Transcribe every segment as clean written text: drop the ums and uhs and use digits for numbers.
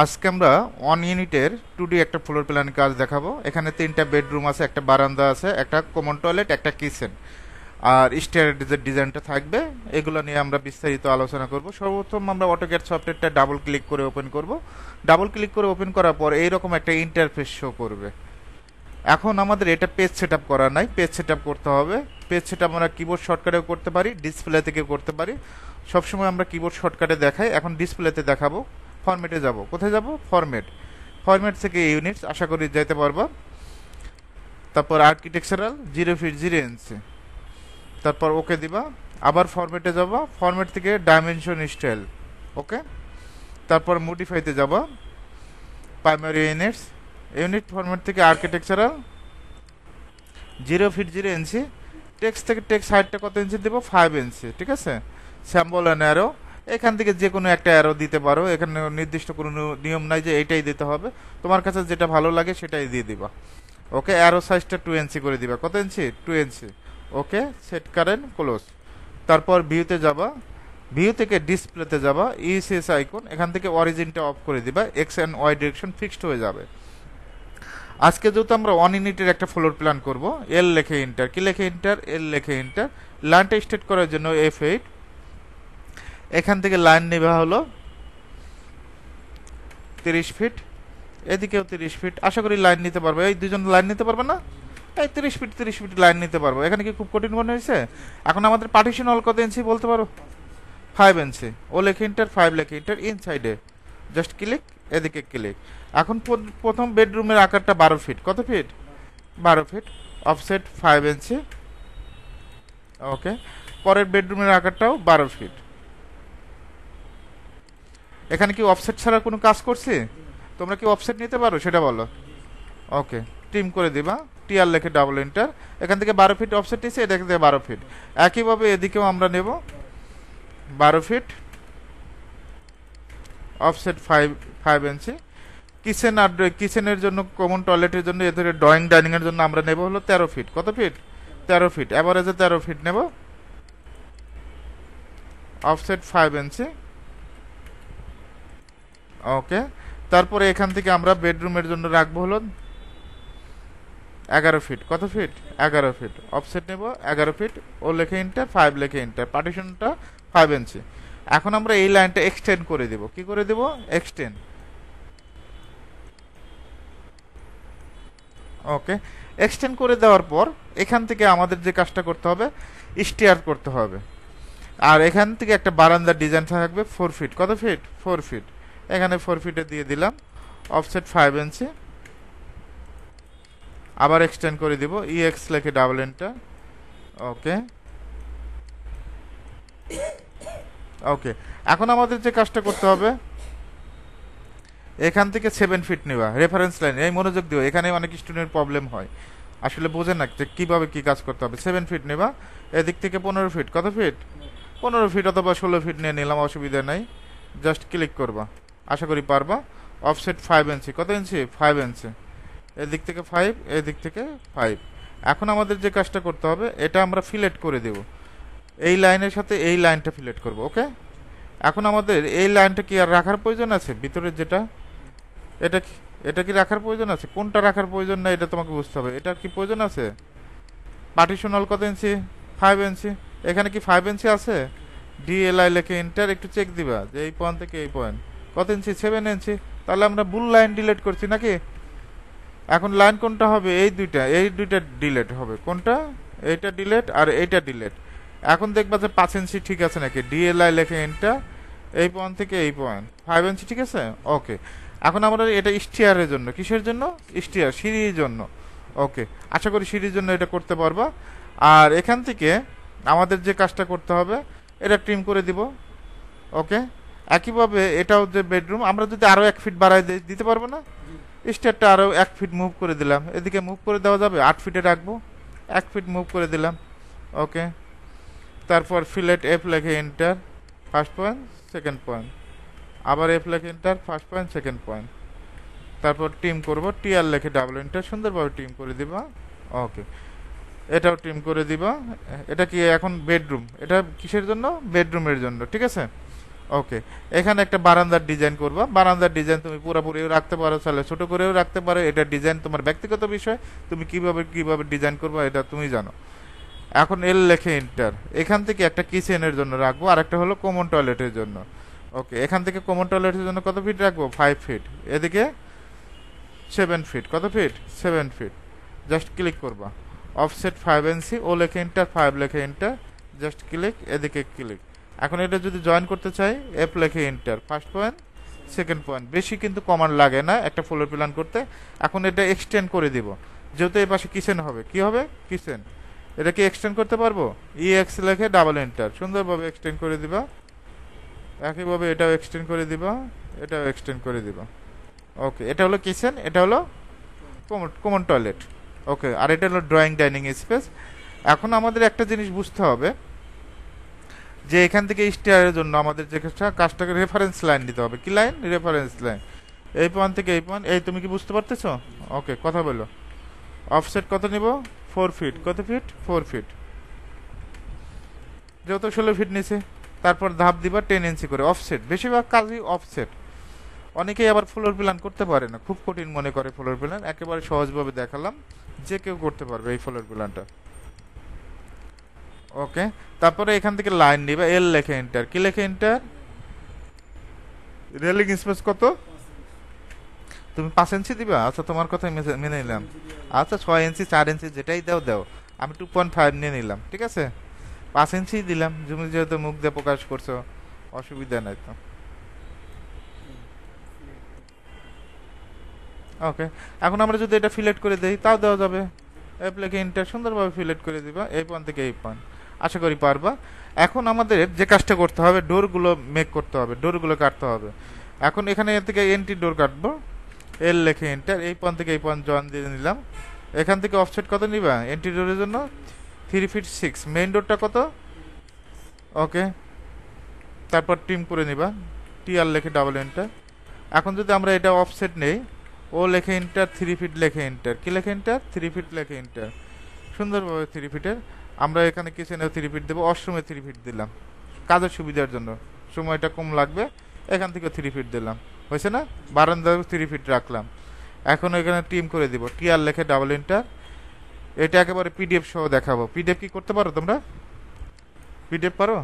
আজকে আমরা ওয়ান ইউনিটের 2D একটা ফ্লোর প্ল্যান কাজ দেখাবো। এখানে 3টা বেডরুম আছে, একটা বারান্দা আছে, একটা কমন টয়লেট, একটা কিচেন, আর স্টেয়ারের যে ডিজাইনটা থাকবে এগুলো নিয়ে আমরা বিস্তারিত আলোচনা করব। সর্বপ্রথম আমরা অটোক্যাড সফটওয়্যারটা ডাবল ক্লিক করে ওপেন করব। ডাবল ক্লিক করে ওপেন করার পর এইরকম একটা ইন্টারফেস শো করবে। এখন আমাদের এটা পেজ সেটআপ করা নাই, পেজ সেটআপ করতে হবে। পেজ সেটআপ আমরা কিবোর্ড শর্টকাটেও করতে পারি, ডিসপ্লে থেকে করতে পারি। সবসময় আমরা কিবোর্ড শর্টকাটে দেখাই, এখন ডিসপ্লেতে দেখাবো। ফরম্যাটে যাব, কোথায় যাব? ফরম্যাট। ফরম্যাট থেকে ইউনিটস আশা করি যেতে পারবো। তারপর আর্কিটেকচারাল 0 ফিট 0 ইঞ্চি, তারপর ওকে দিবা। আবার ফরম্যাটে যাবা, ফরম্যাট থেকে ডাইমেনশন স্টাইল, ওকে। তারপর মডিফাইতে যাবা, প্রাইমারি ইউনিটস, ইউনিট ফরম্যাট থেকে আর্কিটেকচারাল 0 ফিট 0 ইঞ্চি। টেক্সট থেকে টেক্সট হাইটটা কত ইঞ্চি দেবো? 5 ইঞ্চি, ঠিক আছে। স্যাম্বল অ্যান্ড অ্যারো, এখান থেকে যে কোনো একটা অ্যারো দিতে পারো, এখানে নির্দিষ্ট কোনো নিয়ম নাই যে এইটাই দিতে হবে, তোমার কাছে যেটা ভালো লাগে সেটাই দিয়ে দিবা। ওকে, অ্যারো সাইজটা 2 ইঞ্চি করে দিবা। কত ইঞ্চি? 2 ইঞ্চি। ওকে, সেট কারেন্ট ক্লোজ। তারপর ভিউতে যাবা, ভিউ থেকে ডিসপ্লেতে যাবা, ইএসএস আইকন, এখান থেকে অরিজিনটা অফ করে দিবা, X and Y direction fixed হয়ে যাবে। আজকে যেহেতু আমরা 1 ইউনিটের একটা ফ্লোর প্ল্যান করব, এল লেখে ইন্টার, কি লেখে ইন্টার? এল লেখে ইন্টার। লাইনটা স্টেট করার জন্য F8, এখান থেকে লাইন নেওয়া হলো 30 ফিট, এদিকেও 30 ফিট। আশা করি লাইন নিতে পারবে, এই দুজন লাইন নিতে পারবে না? এই 30 ফিট লাইন নিতে পারবো। এখানে কি খুব কঠিন মনে হয়েছে? এখন আমাদের পার্টিশন হল কত ইঞ্চি বলতে পারো? 5 ইঞ্চি। ও লেখে ইন্টার, 5 লেখে ইন্টার, ইনসাইডে জাস্ট ক্লিক, এদিকে ক্লিক। এখন প্রথম বেডরুমের আকারটা 12 ফিট। কত ফিট? 12 ফিট। অফসেট 5 ইঞ্চি, ওকে। পরের বেডরুমের আকারটাও 12 ফিট। এখানে কি অফসেট ছাড়া কোনো কাজ করছি? তোমরা কি অফসেট নিতে পারো সেটা বলো। ওকে, ট্রিম করে দিবা, টিআর লেখে ডাবল এন্টার। এখান থেকে 12 ফিট অফসেট নিচ্ছে, এটা থেকে 12 ফিট। একইভাবে এদিকেও আমরা নেব 12 ফিট, অফসেট 5 ইঞ্চি। কিচেন আর কিচেনের জন্য, কমন টয়লেটের জন্য, এদের ড্রয়িং ডাইনিং এর জন্য আমরা নেব হলো 13 ফিট। কত ফিট? 13 ফিট। অ্যাভারেজে 13 ফিট নেব, অফসেট 5 ইঞ্চি, ওকে। তারপরে এখান থেকে আমরা বেডরুমের জন্য রাখবো হলো 11 ফিট। কত ফিট? 11 ফিট। অফসেট নেব 11 ফিট, ও লেখে ইন্টার, 5 লেখে ইন্টার, পার্টিশনটা 5 ইঞ্চি। এখন আমরা এই লাইনটা এক্সটেন্ড করে দেব। কি করে দেব? এক্সটেন্ড, ওকে। এক্সটেন্ড করে দেওয়ার পর এখান থেকে আমাদের যে কাজটা করতে হবে, স্টেয়ার করতে হবে। আর এখান থেকে একটা বারান্দার ডিজাইন থাকবে 4 ফিট। কত ফিট? 4 ফিট। এখানে 4 ফিটে দিয়ে দিলাম, অফসেট 5 ইঞ্চি। আবার এক্সটেন্ড করে দিব, ইএক্স লেখে ডাবল এন্টার, ওকে, ওকে। এখন আমাদের যে কাজটা করতে হবে, এখান থেকে 7 ফিট নেওয়া রেফারেন্স লাইন। এই মনোযোগ দিও, এখানে অনেক স্টুডেন্টের প্রবলেম হয়, আসলে বোঝে না যে কীভাবে কী কাজ করতে হবে। 7 ফিট নেবা, এদিক থেকে 15 ফিট। কত ফিট? 15 ফিট অথবা 16 ফিট নিয়ে নিলাম, অসুবিধা নাই। জাস্ট ক্লিক করবা, আশা করি পারবা। অফসেট 5 ইঞ্চি। কত ইঞ্চি? 5 ইঞ্চি। এদিক থেকে 5, এদিক থেকে 5। এখন আমাদের যে কাজটা করতে হবে, এটা আমরা ফিলেট করে দেব, এই লাইনের সাথে এই লাইনটা ফিলেট করব, ওকে। এখন আমাদের এই লাইনটা কি আর রাখার প্রয়োজন আছে? ভিতরের যেটা, এটা কি, এটা কি রাখার প্রয়োজন আছে? কোনটা রাখার প্রয়োজন না এটা তোমাকে বুঝতে হবে। এটা কি প্রয়োজন আছে? পার্টিশন হল কত ইঞ্চি? 5 ইঞ্চি। এখানে কি 5 ইঞ্চি আছে? ডিএলআই লেখে ইন্টার, একটু চেক দিবা যে এই পয়েন্ট থেকে এই পয়েন্ট কত ইঞ্চি? 7 ইঞ্চি। তাহলে আমরা ভুল লাইন ডিলিট করছি নাকি? এখন লাইন কোনটা হবে? এই দুইটা ডিলেট হবে। কোনটা? এইটা ডিলেট আর এইটা ডিলেট। এখন দেখবা যে 5 ইঞ্চি ঠিক আছে নাকি। ডিএলআই লেখে এন্টার, এই পয়েন্ট থেকে এই পয়েন্ট 5 ইঞ্চি, ঠিক আছে, ওকে। এখন আমরা এটা স্টিয়ারের জন্য, কিসের জন্য? স্টিয়ার, সিঁড়ির জন্য, ওকে। আশা করি সিঁড়ির জন্য এটা করতে পারবা। আর এখান থেকে আমাদের যে কাজটা করতে হবে, এটা ট্রিম করে দিব, ওকে। একইভাবে এটাও যে বেডরুম, আমরা যদি আরও 1 ফিট বাড়াই দিতে পারবো না? স্টেয়ারটা আরও 1 ফিট মুভ করে দিলাম, এদিকে মুভ করে দেওয়া যাবে, 8 ফিটে রাখবো, 1 ফিট মুভ করে দিলাম, ওকে। তারপর ফিলেট এফ লেখে enter, first point second point, আবার এফ লেখে enter, first point second point. তারপর টিম করব, টিআর লেখে ডাবল এন্টার, সুন্দরভাবে টিম করে দিবা, ওকে। এটাও টিম করে দিবা। এটা কি এখন বেডরুম, এটা কিসের জন্য? বেডরুমের জন্য, ঠিক আছে, ওকে, এখানে একটা বারান্দার ডিজাইন করবা। বারান্দার ডিজাইন তুমি পুরোপুরিও রাখতে পারো, চাইলে ছোট করেও রাখতে পারো। এটা ডিজাইন তোমার ব্যক্তিগত বিষয়, তুমি কিভাবে কিভাবে ডিজাইন করবা এটা তুমি জানো। এখন এল লেখে এন্টার। এখান থেকে একটা কিচেনের জন্য রাখবো, আর একটা হলো কমন টয়লেটের জন্য। ওকে, এখান থেকে কমন টয়লেটের জন্য কত ফিট রাখবো? 5 ফিট। এদিকে 7 ফিট। কত ফিট? 7 ফিট। জাস্ট ক্লিক করবা, অফসেট 5 ইঞ্চি, ও লেখে এন্টার, 5 লেখে এন্টার, জাস্ট ক্লিক, এদিকে ক্লিক। এখন এটা যদি জয়েন করতে চাই, এফ লেখে enter, first point, second point. বেশি কিন্তু কমান্ড লাগে না একটা ফ্লোর প্ল্যান করতে। এখন এটা এক্সটেন্ড করে দিব, যেহেতু এই পাশে কিচেন হবে। কি হবে? কিচেন। এটা কি এক্সটেন্ড করতে পারবো? ইএক্স লেখে ডাবল এন্টার, সুন্দরভাবে এক্সটেন্ড করে দিবা। একইভাবে এটাও এক্সটেন্ড করে দিবা, এটাও এক্সটেন্ড করে দিবা। ওকে, এটা হলো কিচেন, এটা হলো কমন টয়লেট। ওকে, আর এটা হলো ড্রয়িং ডাইনিং স্পেস। এখন আমাদের একটা জিনিস বুঝতে হবে যে এখান থেকে স্টেয়ারের জন্য আমাদের যে কাজটাকে রেফারেন্স লাইন দিতে হবে। কি লাইন? Reference line. এই পয়েন্ট থেকে এই পয়েন্ট। এই তুমি কি বুঝতে পারতেছো? ওকে, কথা বলো। অফসেট কত নিব? 4 ফিট। কত ফিট? 4 ফিট। যেহেতু 16 ফিট নিচে, তারপর ধাপ দিবা 10 ইঞ্চি করে। অফসেট, বেশিরভাগ কাজই অফসেট। অনেকেই আবার ফ্লোর প্ল্যান করতে পারে না, খুব কঠিন মনে করে ফ্লোর প্ল্যান। একেবারে সহজভাবে দেখালাম, যে কেউ করতে পারবে এই ফ্লোর প্ল্যানটা। ওকে, তারপরে এখান থেকে লাইন নিবা, এল লেখে এন্টার। কি লেখে এন্টার? রেলিং স্পেস কত? তুমি 5 ইঞ্চি দিবা? আচ্ছা, তোমার কথা মেনে নিলাম। আচ্ছা, 6 ইঞ্চি, 4 ইঞ্চি, যেটাই দাও দাও। আমি 2.5 নিয়ে নিলাম, ঠিক আছে? 5 ইঞ্চি দিলাম, তুমি যেহেতু মুখ দিয়ে প্রকাশ করছো, অসুবিধা নাই তো। ওকে, এখন আমরা যদি এটা ফিলেট করে দেই তাও দেওয়া যাবে। অ্যাপ্লিকে ইন্টার, সুন্দরভাবে ফিলেট করে দিবা এই পয়েন্ট থেকে এই পয়েন্ট। আশা করি পারবা। এখন আমাদের যে কাজটা করতে হবে, ডোরগুলো মেক করতে হবে, ডোরগুলো কাটতে হবে। এখন এখানে এর থেকে এন্ট্রি ডোর কাটবো, এল লেখে এন্টার। এই পয়েন্ট থেকে এই পয়েন্ট জয়েন দিয়ে নিলাম। এখান থেকে অফসেট কত নিবা এন্ট্রি ডোরের জন্য? 3 ফিট 6। মেইন ডোরটা কত? ওকে, তারপর টিম করে নিবা, টিআর লেখে ডাবল এন্টার। এখন যদি আমরা এটা অফসেট নেই, ও লেখে এন্টার, 3 ফিট লেখে এন্টার। কি লেখে এন্টার? 3 ফিট লেখে এন্টার। সুন্দরভাবে 3 ফিটের। আমরা এখানে কিচেনেও 3 ফিট দেবো, অষ্টমে 3 ফিট দিলাম কাজের সুবিধার জন্য, সময়টা কম লাগবে। এখান থেকে 3 ফিট দিলাম, হয়েছে না? বারান্দায় 3 ফিট রাখলাম। এখন এখানে টিম করে দিব, টিআর লেখে ডাবল এন্টার। এটা একেবারে পিডিএফ সহ দেখাবো। পিডিএফ কি করতে পারো তোমরা? পিডিএফ পারো?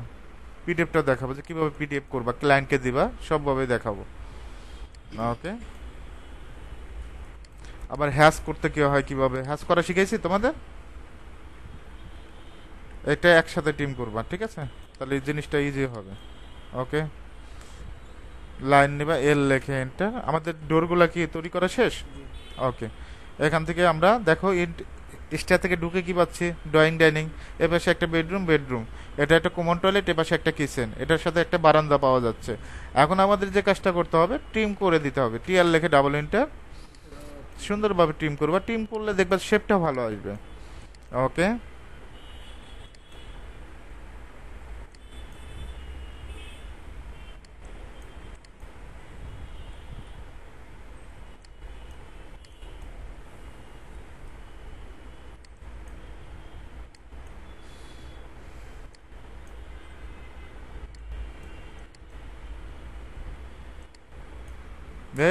পিডিএফটা দেখাবো যে কিভাবে পিডিএফ করবা, ক্লায়েন্টকে দিবা, সবভাবে দেখাবো। ওকে, আবার হ্যাশ করতে কি হয়, কিভাবে হ্যাশ করা শিখেছি তোমাদের। এটা একসাথে টিম করবা, ঠিক আছে? তাহলে এই জিনিসটা ইজি হবে। ওকে, লাইন নিবা, এল লেখে এন্টার। আমাদের ডোরগুলো কি তৈরি করা শেষ? ওকে, এখান থেকে আমরা দেখো স্টেয়ার থেকে ঢুকে কি পাচ্ছি? ড্রয়িং ডাইনিং, এ পাশে একটা বেডরুম, বেডরুম, এটা একটা কমন টয়লেট, এ পাশে একটা কিচেন, এটার সাথে একটা বারান্দা পাওয়া যাচ্ছে। এখন আমাদের যে কাজটা করতে হবে, ট্রিম করে দিতে হবে। টিআর লেখে ডাবল এন্টার, সুন্দরভাবে ট্রিম করবা। ট্রিম করলে দেখবা শেপটা ভালো আসবে। ওকে,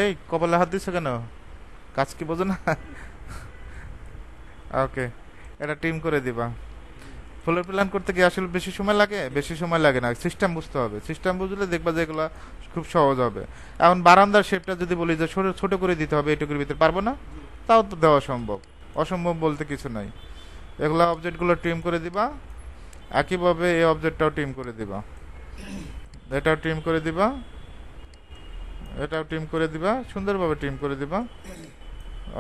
এই কপালে হাত দিছো কেন? কাজ কি বোঝো না? ওকে, এটা টিম করে দিবা। ফ্লোর প্ল্যান করতে গিয়ে আসলে বেশি সময় লাগে? বেশি সময় লাগে না, সিস্টেম বুঝতে হবে। সিস্টেম বুঝলে দেখবা যে এগুলো খুব সহজ হবে। এখন বারান্দার শেপটা যদি বলি যে ছোট ছোট করে দিতে হবে, এটুকুর ভিতরে পারবো না, তাও তো দেওয়া সম্ভব। অসম্ভব বলতে কিছু নাই। এগুলো অবজেক্টগুলো ট্রিম করে দিবা। একইভাবে এই অবজেক্টটাও ট্রিম করে দিবা, এটাও ট্রিম করে দিবা, এটাও ট্রিম করে দিবা, সুন্দরভাবে ট্রিম করে দিবা।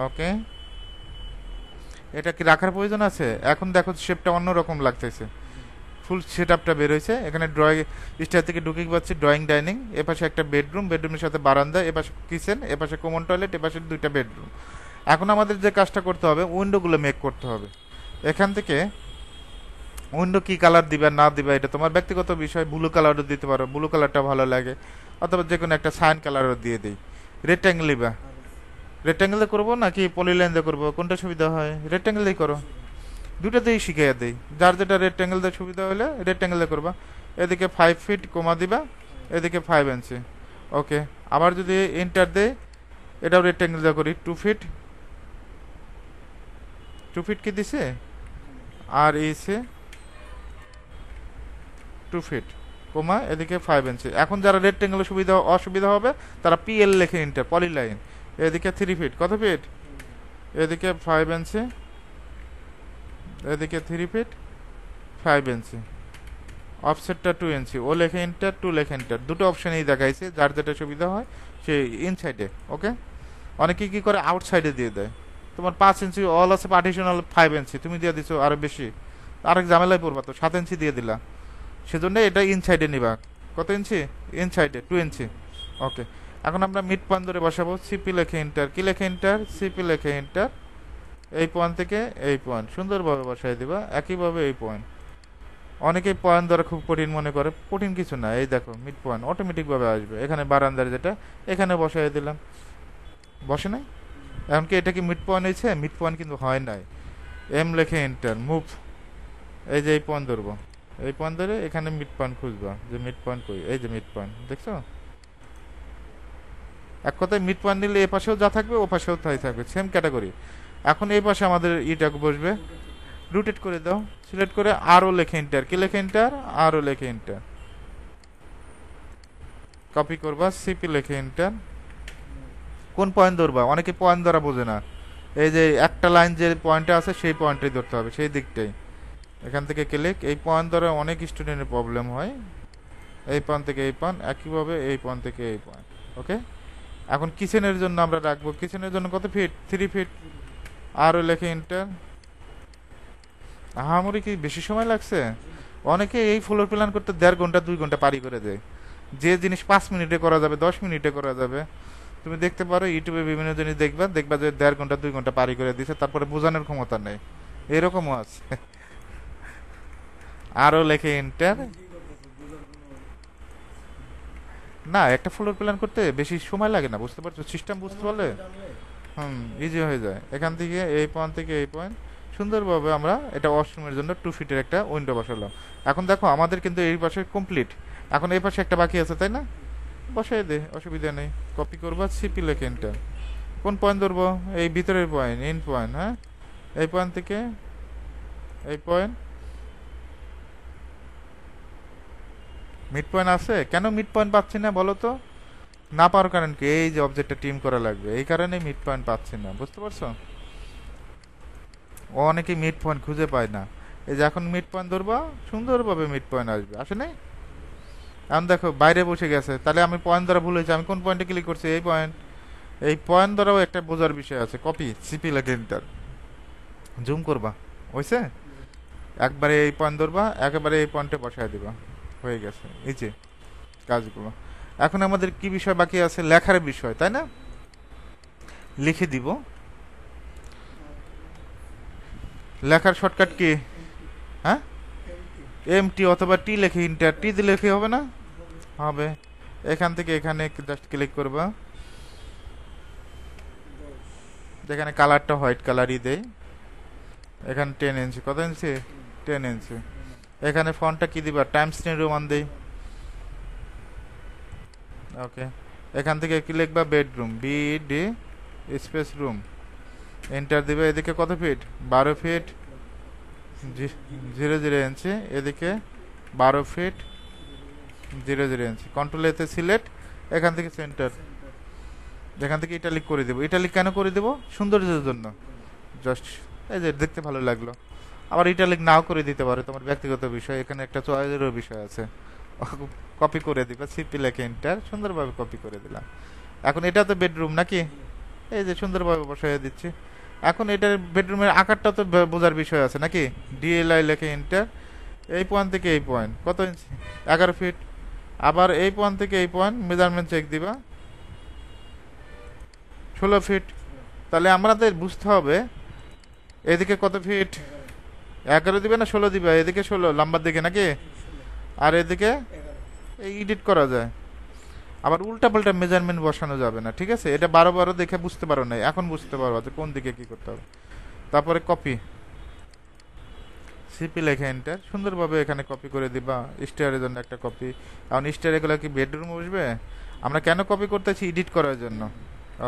ওকে, এটা কি রাখার প্রয়োজন আছে? এখন দেখো শেপটা অন্যরকম লাগতেছে, ফুল সেট আপটা বের হয়েছে। এখানে ড্রয়িং স্টার থেকে ঢুকে পাচ্ছি ড্রয়িং ডাইনিং, এপাশে একটা বেডরুম, বেডরুমের সাথে বারান্দা, এপাশে কিচেন, এপাশে কমন টয়লেট, এপাশে 2টা বেডরুম। এখন আমাদের যে কাজটা করতে হবে, উইন্ডোগুলো মেক করতে হবে। এখান থেকে উইন্ডো কি কালার দিবা না দিবা এটা তোমার ব্যক্তিগত বিষয়। ব্লু কালারও দিতে পারো, ব্লু কালারটা ভালো লাগে, অথবা যে কোনো একটা সাইন কালারও দিয়ে দিই। রেক্ট্যাঙ্গেল দিবা, রেক্ট্যাঙ্গেলে করবো নাকি পলিলাইন দিয়ে করবো, কোনটা সুবিধা হয়? রেক্ট্যাঙ্গেল দিয়ে করো, দুটাতেই শিখিয়ে দেই। যার যেটা রেক্ট্যাঙ্গেল দিয়ে সুবিধা হলে রেক্ট্যাঙ্গেল দিয়ে করবা। এদিকে 5 ফিট কমা দিবা, এদিকে 5 ইঞ্চি। ওকে, আবার যদি এন্টার দেয়, এটাও রেক্ট্যাঙ্গেল যা করি 2 ফিট, 2 ফিট কি দিছে, আর এসে 2 ফিট কমা এদিকে 5 ইঞ্চি। এখন যারা রেক্ট্যাঙ্গেলের সুবিধা অসুবিধা হবে তারা পিএল লেখে ইন্টার, পলিলাইন। এদিকে 3 ফিট, কত ফিট, এদিকে 5 ইঞ্চি, এদিকে 3 ফিট 5 ইঞ্চি, অফসেটটা 2 ইঞ্চি, ও লেখে ইন্টার, 2 লেখে ইন্টার। দুটো অপশনেই দেখাইছে, যার যেটা সুবিধা হয় সে ইনসাইডে। ওকে, অনেকে কি করে আউটসাইডে দিয়ে দেয়। তোমার 5 ইঞ্চি অল আছে, পার্টিশনাল 5 ইঞ্চি, তুমি দিয়ে দিছো আরো বেশি, আরেক ঝামেলায় পড়বা তো, 7 ইঞ্চি দিয়ে দিলা। সেজন্য এটা ইনসাইডে নিবা। কত ইঞ্চি, ইনসাইডে 2 ইঞ্চি। ওকে, এখন আমরা মিড পয়েন্ট ধরে বসাবো। সিপি লেখে ইন্টার, কি লেখে ইন্টার, সিপি লেখে ইন্টার। এই পয়েন্ট থেকে এই পয়েন্ট সুন্দরভাবে বসাই দিবা, একইভাবে এই পয়েন্ট। অনেকেই পয়েন্ট ধরা খুব কঠিন মনে করে, কঠিন কিছু না। এই দেখো মিড পয়েন্ট অটোমেটিকভাবে আসবে। এখানে বারান্দার যেটা, এখানে বসাই দিলাম, বসে নাই। এমনকি এটা কি মিড পয়েন্ট হয়েছে, মিড পয়েন্ট কিন্তু হয় নাই। এম লেখে এন্টার, মুভ। এই যে এই পয়েন্ট ধরবো, এই পয়েন্ট ধরে এখানে মিড পয়েন্ট খুঁজবা, যে মিড পয়েন্ট কই, এই যে মিড পয়েন্ট, দেখছো। এক কথায় মিড পয়েন্ট নিলে এ পাশেও যা থাকবে ও পাশেও তাই থাকবে, সেম ক্যাটাগরি। এখন এই পাশে আমাদের ইটা বসবে, রোটেট করে দাও, সিলেক্ট করে আরও লেখে এন্টার, কি লেখে এন্টার, আরও লেখে এন্টার। কপি করবা, সিপি লেখে এন্টার। কোন পয়েন্ট ধরবা, অনেকে পয়েন্ট ধরা বোঝে না। এই যে একটা লাইন যে পয়েন্টে আছে সেই পয়েন্টটাই ধরতে হবে, সেই দিকটাই। এখান থেকে ক্লিক, এই পয়েন্ট ধরে অনেক স্টুডেন্টের প্রবলেম হয়। এই পয়েন্ট থেকে এই পয়েন্ট, একইভাবে এই পয়েন্ট থেকে এই পয়েন্ট। ওকে, এখন কিচেনের জন্য আমরা রাখবো, কিচেনের জন্য কত ফিট, 3 ফিট, আরও লেখে এন্টার। আহামরি কি বেশি সময় লাগছে? অনেকে এই ফ্লোর প্ল্যান করতে 1.5 ঘন্টা 2 ঘন্টা পারি করে দেয়। যে জিনিস 5 মিনিটে করা যাবে 10 মিনিটে করা যাবে। তুমি দেখতে পারো ইউটিউবে বিভিন্ন জিনিস দেখবা, দেখবা যে 1.5 ঘন্টা 2 ঘন্টা পারি করে দিছে, তারপরে বোঝানোর ক্ষমতা নেই। এরকমও আছে। আরও লেখে এন্টার। না, একটা ফ্লোর প্ল্যান করতে বেশি সময় লাগে না, বুঝতে পারছো, সিস্টেম বুঝতে পারলে ইজি হয়ে যায়। এখান থেকে এই পয়েন্ট থেকে এই পয়েন্ট সুন্দরভাবে আমরা এটা ওয়াশরুমের জন্য 2 ফিটের একটা উইন্ডো বসালাম। এখন দেখো আমাদের কিন্তু এই পাশে কমপ্লিট। এখন এই পাশে একটা বাকি আছে, তাই না? বসাই দে, অসুবিধা নেই। কপি করবা, সিপি লেখে এন্টার। কোন পয়েন্ট ধরবো, এই ভিতরের পয়েন্ট, ইন পয়েন্ট। হ্যাঁ, এই পয়েন্ট থেকে এই পয়েন্ট। মিড পয়েন্ট আছে, কেন মিড পয়েন্ট পাচ্ছি না বলো তো? না পাওয়ার কারণ কি, এই যে অবজেক্টটা টিম করা লাগবে, এই কারণে মিড পয়েন্ট পাচ্ছি না, বুঝতে পারছো? ও অনেকে মিড পয়েন্ট খুঁজে পায় না। এই যে এখন মিড পয়েন্ট ধরবা, সুন্দরভাবে মিড পয়েন্ট আসবে, আসে নাই? এখন দেখো বাইরে বসে গেছে, তাহলে আমি পয়েন্ট ধরা ভুল হয়েছে, আমি কোন পয়েন্টে ক্লিক করছি, এই পয়েন্ট। এই পয়েন্ট ধরাও একটা বোঝার বিষয় আছে। কপি, সিপি লাগে এন্টার, জুম করবা, হয়েছে? একবারে এই পয়েন্ট ধরবা, একেবারে এই পয়েন্টে বসায় দিবা, হয়ে গেছে। এই যে কাজগুলো। এখন আমাদের কি বিষয় বাকি আছে, লেখার বিষয়, তাই না? লিখে দিব। লেখার শর্টকাট কি? হ্যাঁ, এমটি অথবা টি লেখে ইন্টার, টি দিলে কি হবে না? হবে। এখান থেকে এখানে জাস্ট ক্লিক করবা, যেখানে কালারটা হোয়াইট কালারই দেয়। এখানে 10 ইঞ্চি, কত ইঞ্চি, 10 ইঞ্চি। এখানে ফন্টটা কি দিবা, টাইমস নিউ রোমান দেই। ওকে, এখান থেকে কি লিখবা, bedroom, BD space room, enter দিবে। এদিকে কত ফিট, 12 ফিট 00 ইঞ্চি, এদিকে 12 ফিট 00 ইঞ্চি। কন্ট্রোল এতে সিলেক্ট, এখান থেকে সেন্টার, এখান থেকে ইটালিক করে দেবো। ইটালিক কেন করে দেবো, সৌন্দর্যের জন্য, জাস্ট এই যে দেখতে ভালো লাগলো। আবার ইটালিক নাও করে দিতে পারে, তোমার ব্যক্তিগত বিষয়, এখানে একটা চয়েসেরও বিষয় আছে। কপি করে দিবা, সিপি লেখে এন্টার, সুন্দরভাবে কপি করে দিলাম। এখন এটা তো বেডরুম নাকি, এই যে সুন্দরভাবে বসাই দিচ্ছি। এখন এটার বেডরুমের আকারটা তো বোঝার বিষয় আছে নাকি, ডিএলআই লেখে এন্টার। এই পয়েন্ট থেকে এই পয়েন্ট কত ইঞ্চি, 11 ফিট। আবার এই পয়েন্ট থেকে এই পয়েন্ট মেজারমেন্ট চেক দিবা, 16 ফিট। তাহলে আমাদের বুঝতে হবে এদিকে কত ফিট, 11 দিবে না 16 দিবে, এদিকে 16 লম্বার দিকে নাকি, আর এদিকে এই এডিট করা যায়। আবার উল্টা পাল্টা মেজারমেন্ট বসানো যাবে না, ঠিক আছে? এটা 12 দেখে বুঝতে পারো না, এখন বুঝতে পারো যে কোন দিকে কি করতে হবে। তারপরে কপি, সিপি লেখে এন্টার, সুন্দরভাবে এখানে কপি করে দিবা। স্টেয়ারের জন্য একটা কপি। এখন স্টেয়ার এগুলো কি বেডরুম বসবে? আমরা কেন কপি করতেছি? এডিট করার জন্য।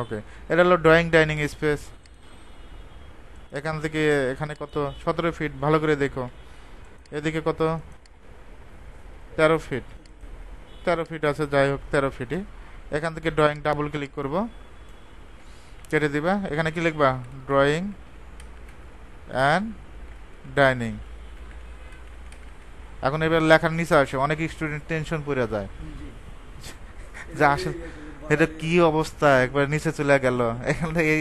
ওকে, এটা হলো ড্রয়িং ডাইনিং স্পেস। এখান থেকে এখানে কত? 17 ফিট। ভালো করে দেখো, এদিকে কত? 13 ফিট। 13 ফিট আছে, যাই হোক 13 ফিটই। এখান থেকে ড্রয়িং ডাবল ক্লিক করব, কেটে দিবা। এখানে কি লিখবা? Drawing and dining. এখন এবার লেখার নিচে আসে, অনেক স্টুডেন্ট টেনশন পড়ে যায় যে আসলে এটা কি অবস্থা, একবার নিচে চলে গেল। এখান থেকে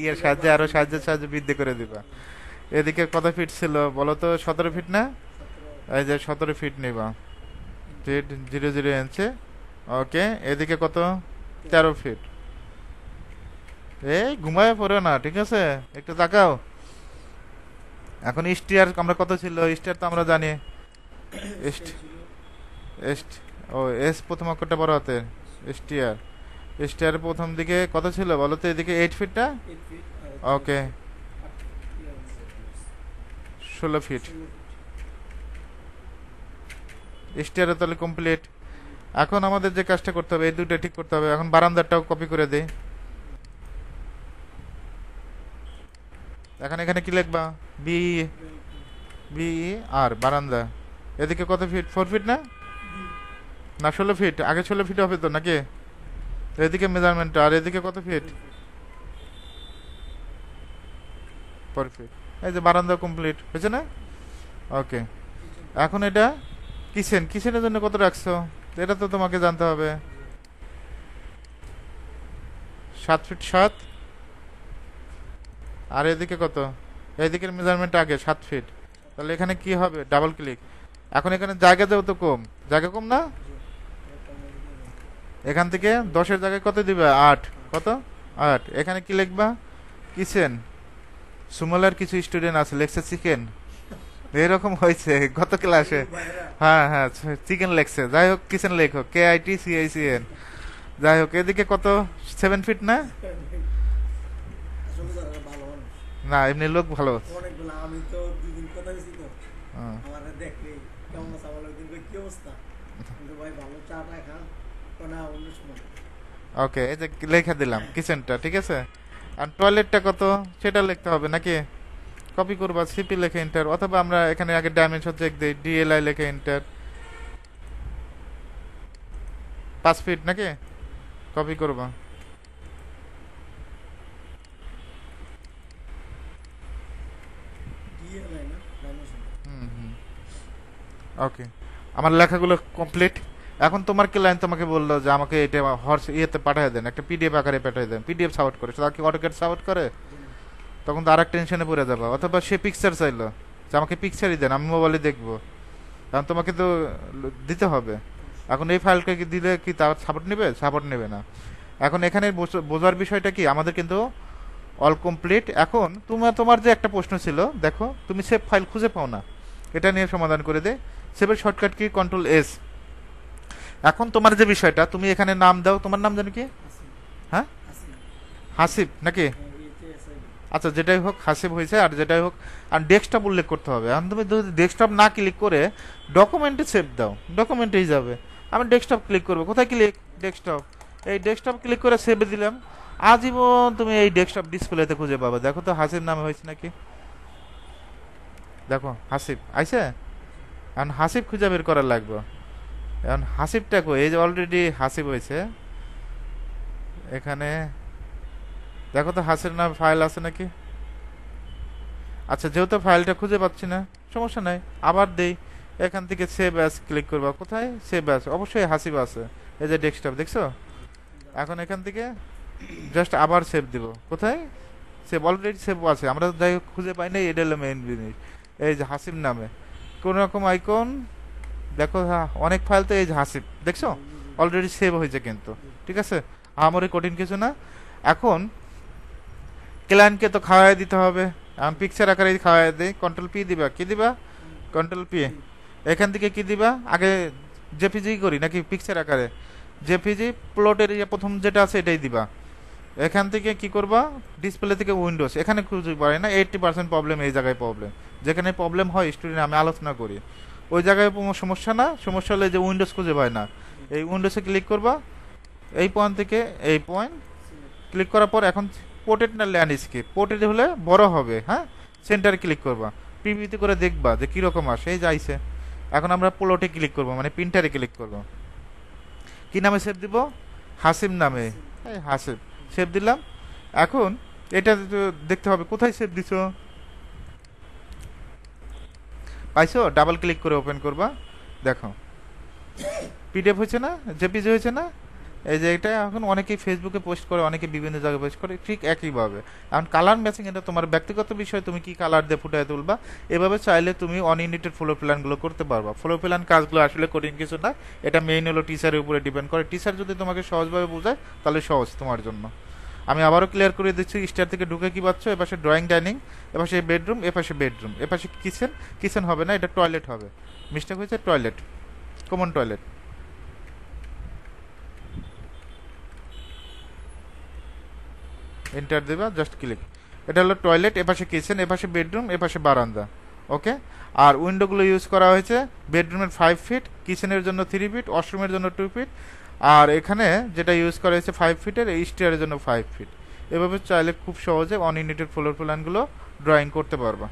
ইয়ের সাহায্যে আরো সাহায্যে বৃদ্ধি করে দিবা। এদিকে কত ফিট ছিল বলো তো? 17 ফিট না? এই যে 17 ফিট নিবা, ফিট 0.0 ইঞ্চি। ওকে, এদিকে কত? 13 ফিট। এই ঘুমায় পড়ো না, ঠিক আছে? একটু তাকাও। এখন স্টিয়ার আমরা কত ছিল? স্টিয়ার তো আমরা জানি এস্ট এস্ট ও এস প্রথম অক্ষরটা বড় হাতে। স্টিয়ার, স্টিয়ার প্রথম দিকে কত ছিল বলো তো? এদিকে 8 ফিট না? ওকে, 16 ফিট। স্টিয়ারে তাহলে কমপ্লিট। এখন আমাদের যে কাজটা করতে হবে, এই দুটো ঠিক করতে হবে। এখন বারান্দাটাও কপি করে দেই। এখন এখানে কি লিখবা? বি বি আর বারান্দা। এদিকে কত ফিট? 4 ফিট না? না 16 ফিট। আগে 16 ফিট হবে তো নাকি? এদিকে মেজারমেন্ট। আর এদিকে কত ফিট? 4 ফিট। এই যে বারান্দা কমপ্লিট হয়েছে না? ওকে, এখন এটা কিচেন। কিচেনের জন্য কত রাখছো এটা তো তোমাকে জানতে হবে। 7 ফিট 7। আর এদিকে কত? এদিকের মেজারমেন্ট আগে 7 ফিট। তাহলে এখানে কি হবে? Double click. এখন এখানে জায়গা দেও তো কম, জায়গা কম না? এখান থেকে 10-এর জায়গায় কত দিবে? 8। কত? 8। এখানে কি লিখবা? কিচেন। সুমলার কিছু স্টুডেন্ট আছে লেখছে চিকেন, এরকম হয়েছে গত ক্লাসে। হ্যাঁ হ্যাঁ, চিকেন লেখছে। যাই হোক, কিচেন লেখো, KITCICN। যাই হোক, এদিকে কত? 7 ফিট না? না, এমনি লোক ভালো। ওকে, এই যে লেখা দিলাম কিচেনটা, ঠিক আছে। আর টয়লেটটা কত সেটা লিখতে হবে নাকি? কপি করবা, সিপি লেখে এন্টার, অথবা আমরা এখানে আগে ডাইমেনশন চেক দিই, DLI লেখে এন্টার। 5 ফিট নাকি? কপি করবা। হুম হুম, ওকে, আমার লেখাগুলো কমপ্লিট। এখন তোমার ক্লায়েন্ট তোমাকে বললো যে আমাকে এটা হর্স ইয়েতে পাঠিয়ে দেন, একটা PDF আকারে পাঠিয়ে দেন। PDF সাপোর্ট করে, তাকে অটোক্যাড সাপোর্ট করে, তখন তো আর এক টেনশনে পড়ে যাবা। অথবা সে পিকচার চাইলো যে আমাকে পিকচারই দেন, আমি মোবাইলে দেখবো। কারণ তোমাকে তো দিতে হবে। এখন এই ফাইলটা কি দিলে কি তার সাপোর্ট নেবে? সাপোর্ট নেবে না। এখন এখানে বোঝার বিষয়টা কি, আমাদের কিন্তু অল কমপ্লিট। এখন তোমার যে একটা প্রশ্ন ছিল, দেখো তুমি সেভ ফাইল খুঁজে পাও না, এটা নিয়ে সমাধান করে দে। সেভের শর্টকাট কি? Ctrl+S। এখন তোমার যে বিষয়টা, তুমি এখানে নাম দাও। তোমার নাম জানো কি? হ্যাঁ, হাসিব নাকি? আচ্ছা, যেটাই হোক হাসিব হয়েছে। আর যেটাই হোক, আর ডেস্কটপ উল্লেখ করতে হবে। এখন তুমি যদি ডেস্কটপ না ক্লিক করে ডকুমেন্টে সেভ দাও, ডকুমেন্টেই যাবে। আমি ডেস্কটপ ক্লিক করবো, কোথায় ক্লিক? ডেস্কটপ। এই ডেস্কটপ ক্লিক করে সেভে দিলাম। আজীবন তুমি এই ডেস্কটপ ডিসপ্লেতে খুঁজে পাবে। দেখো তো হাসিব নামে হয়েছে নাকি? দেখো হাসিব আইছে। এখন হাসিব খুঁজে বের করার লাগবে। এখন হাসিবটা কই? এই যে অলরেডি হাসিব হয়েছে এখানে। দেখো তো হাসির নাম ফাইল আছে নাকি? আচ্ছা, যেহেতু ফাইলটা খুঁজে পাচ্ছি না, সমস্যা নাই, আবার দেই। এখান থেকে সেভ অ্যাজ ক্লিক করবা। কোথায় সেভ অ্যাজ? অবশ্যই হাসিব আছে, এই যে ডেস্কটপ, দেখছো? এখন এখান থেকে জাস্ট আবার সেভ দিব। কোথায় সেভ? অলরেডি সেভ আছে, আমরা যাই হোক খুঁজে পাই না। এটা হলো মেইন জিনিস। এই যে হাসিব নামে কোন রকম আইকন, দেখো অনেক ফাইল তো। এই যে হাসিব, দেখছো অলরেডি সেভ হয়েছে কিন্তু, ঠিক আছে? আমারই কঠিন কিছু না। এখন ক্লায়েন্টকে তো খাওয়াই দিতে হবে। আমি পিকচার আকারে খাওয়াই দিই। Ctrl+P দিবা। কি দিবা? Ctrl+P। এখান থেকে কি দিবা? আগে জেপিজি করি নাকি পিকচার আকারে? জেপিজি প্লটের প্রথম যেটা আছে এটাই দিবা। এখান থেকে কি করবা, ডিসপ্লে থেকে উইন্ডোজ, এখানে খুঁজে পারে না, 80% প্রবলেম এই জায়গায় প্রবলেম। যেখানে প্রবলেম হয় স্টুডেন্ট আমি আলোচনা করি, ওই জায়গায় কোনো সমস্যা না, সমস্যা হলে যে উইন্ডোজ খুঁজে পায় না, এই উইন্ডোজে ক্লিক করবা, এই পয়েন্ট থেকে এই পয়েন্ট ক্লিক করার পর এখন পোর্ট্রেট না ল্যান্ডস্কেপ, পোর্ট্রেট হলে বড় হবে, হ্যাঁ, সেন্টারে ক্লিক করবা, প্রিভিউতে করে দেখবা যে কীরকম আসে, এই যাইছে। এখন আমরা প্লটে ক্লিক করবো, মানে প্রিন্টারে ক্লিক করবো। কি নামে সেভ দিব, হাসিম নামে, এই হাসিম সেভ দিলাম। এখন এটা দেখতে হবে কোথায় সেভ দিছো, পাইছো, ডাবল ক্লিক করে ওপেন করবা, দেখো পিডিএফ হয়েছে না, জেপিজি হয়েছে না। এই যে এটা এখন অনেকেই ফেসবুকে পোস্ট করে, অনেকে বিভিন্ন জায়গায় পোস্ট করে, ঠিক একইভাবে। এখন কালার ম্যাচিং এটা তোমার ব্যক্তিগত বিষয়, তুমি কি কালার দিয়ে ফুটিয়ে তুলবা। এভাবে চাইলে তুমি অনইউনিটেড ফ্লোর প্ল্যানগুলো করতে পারবা। ফ্লোর প্ল্যান কাজগুলো আসলে কঠিন কিছু না, এটা মেইন হলো টিচারের উপরে ডিপেন্ড করে। টিচার যদি তোমাকে সহজভাবে বোঝায় তাহলে সহজ তোমার জন্য। আমি আবারও ক্লিয়ার করে দিচ্ছি, স্টার থেকে ঢুকে কি পাচ্ছ, এপাশে ড্রয়িং ডাইনিং, এপাশে বেডরুম, এপাশে বেডরুম, এপাশে কিচেন, কিচেন হবে না, এটা টয়লেট হবে, মিস্টেক হয়েছে, টয়লেট, কমন টয়লেট। এন্টার দেবা, জাস্ট ক্লিক। এটা হলো টয়লেট, এপাশে কিচেন, এপাশে বেডরুম, এপাশে বারান্দা। ওকে। আর উইন্ডোগুলো ইউজ করা হয়েছে বেডরুমের 5 ফিট, কিচেনের জন্য 3 ফিট, ওয়াশরুমের জন্য 2 ফিট, আর এখানে যেটা ইউজ করা হয়েছে 5 ফিটের, এই স্টেয়ারের জন্য 5 ফিট। এভাবে চাইলে খুব সহজে অনইউনিটেড ফ্লোর প্ল্যানগুলো ড্রয়িং করতে পারবা।